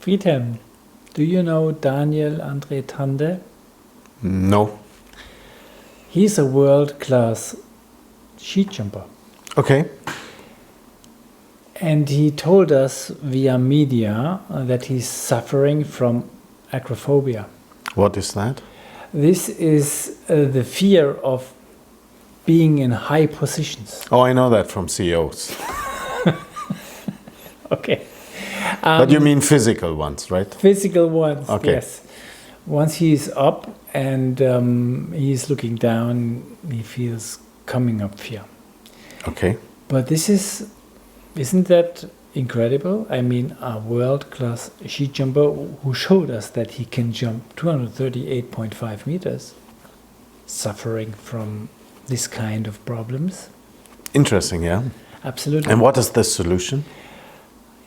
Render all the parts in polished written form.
Friedhelm, do you know Daniel Andre Tande? No. He's a world-class ski jumper. Okay. And he told us via media that he's suffering from acrophobia. What is that? This is the fear of being in high positions. Oh, I know that from CEOs. Okay. But you mean physical ones, right? Physical ones, Okay. yes. Once he's up and he's looking down, he feels coming up fear. Okay. But isn't that incredible? I mean, a world-class ski jumper who showed us that he can jump 238.5 meters, suffering from this kind of problems. Interesting, yeah. Absolutely. And what is the solution?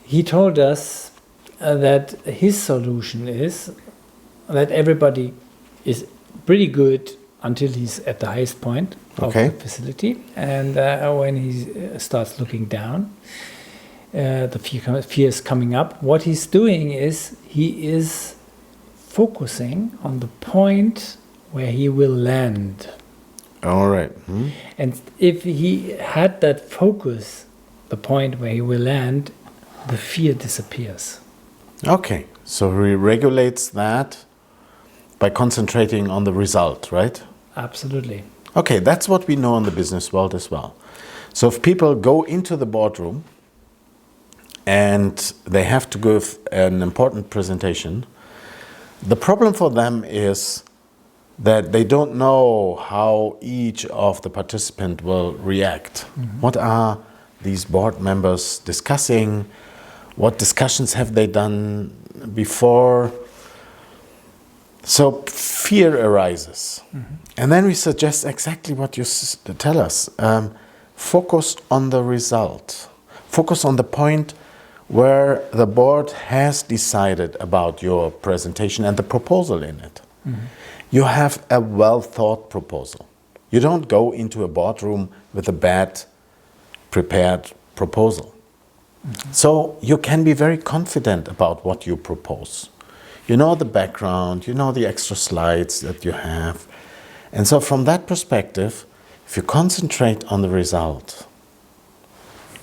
He told us that his solution is that everybody is pretty good until he's at the highest point of Okay. the facility. And when he starts looking down, the fear is coming up. What he's doing is he is focusing on the point where he will land. All right. And if he had that focus, the point where he will land, the fear disappears. Okay. So he regulates that by concentrating on the result, right? Absolutely. Okay, that's what we know in the business world as well. So if people go into the boardroom and they have to give an important presentation, the problem for them is that they don't know how each of the participants will react. What are these board members discussing? What discussions have they done before? So fear arises. And then we suggest exactly what you tell us. Focus on the result. Focus on the point where the board has decided about your presentation and the proposal in it. You have a well-thought proposal. You don't go into a boardroom with a bad prepared proposal. So you can be very confident about what you propose. You know the background, you know the extra slides that you have. And so from that perspective, if you concentrate on the result,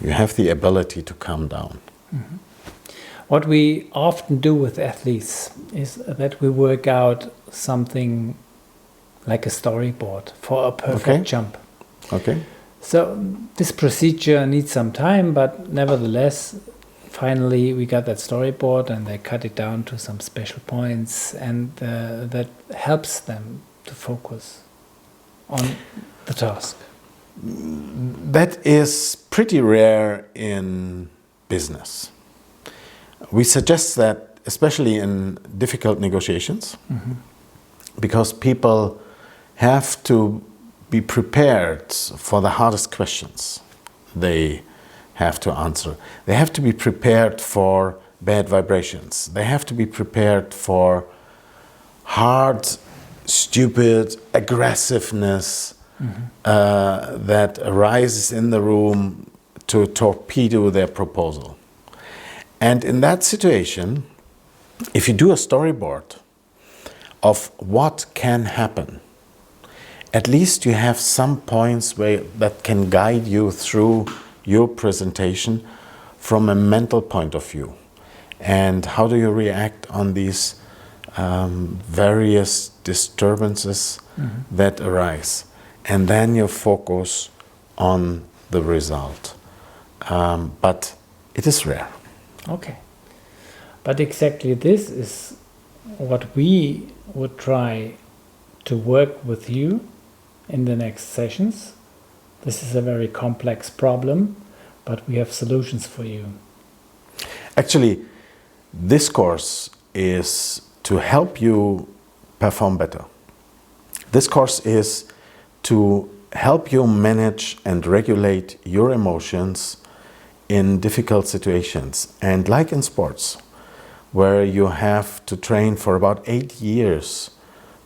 you have the ability to calm down. What we often do with athletes is that we work out something like a storyboard for a perfect jump. Okay. So this procedure needs some time, but nevertheless, finally we got that storyboard and they cut it down to some special points, and that helps them to focus on the task. That is pretty rare in business. We suggest that especially in difficult negotiations, because people have to be prepared for the hardest questions they have to answer. They have to be prepared for bad vibrations. They have to be prepared for hard, stupid aggressiveness that arises in the room to torpedo their proposal. And in that situation, if you do a storyboard of what can happen, at least you have some points that can guide you through your presentation from a mental point of view. And how do you react on these various disturbances that arise? And then you focus on the result. But it is rare. Okay. But exactly this is what we would try to work with you in the next sessions. This is a very complex problem, but we have solutions for you. Actually, this course is to help you perform better. This course is to help you manage and regulate your emotions in difficult situations. And like in sports, where you have to train for about 8 years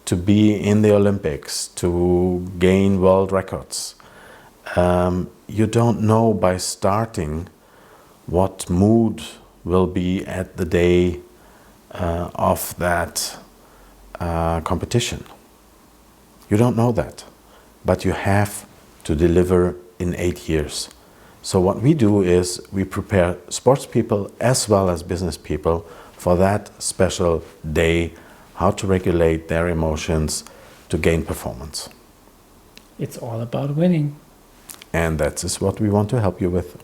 to be in the Olympics, to gain world records, you don't know by starting what mood will be at the day of that competition. You don't know that, but you have to deliver in 8 years. So what we do is we prepare sports people as well as business people for that special day, how to regulate their emotions to gain performance. It's all about winning. And that is what we want to help you with.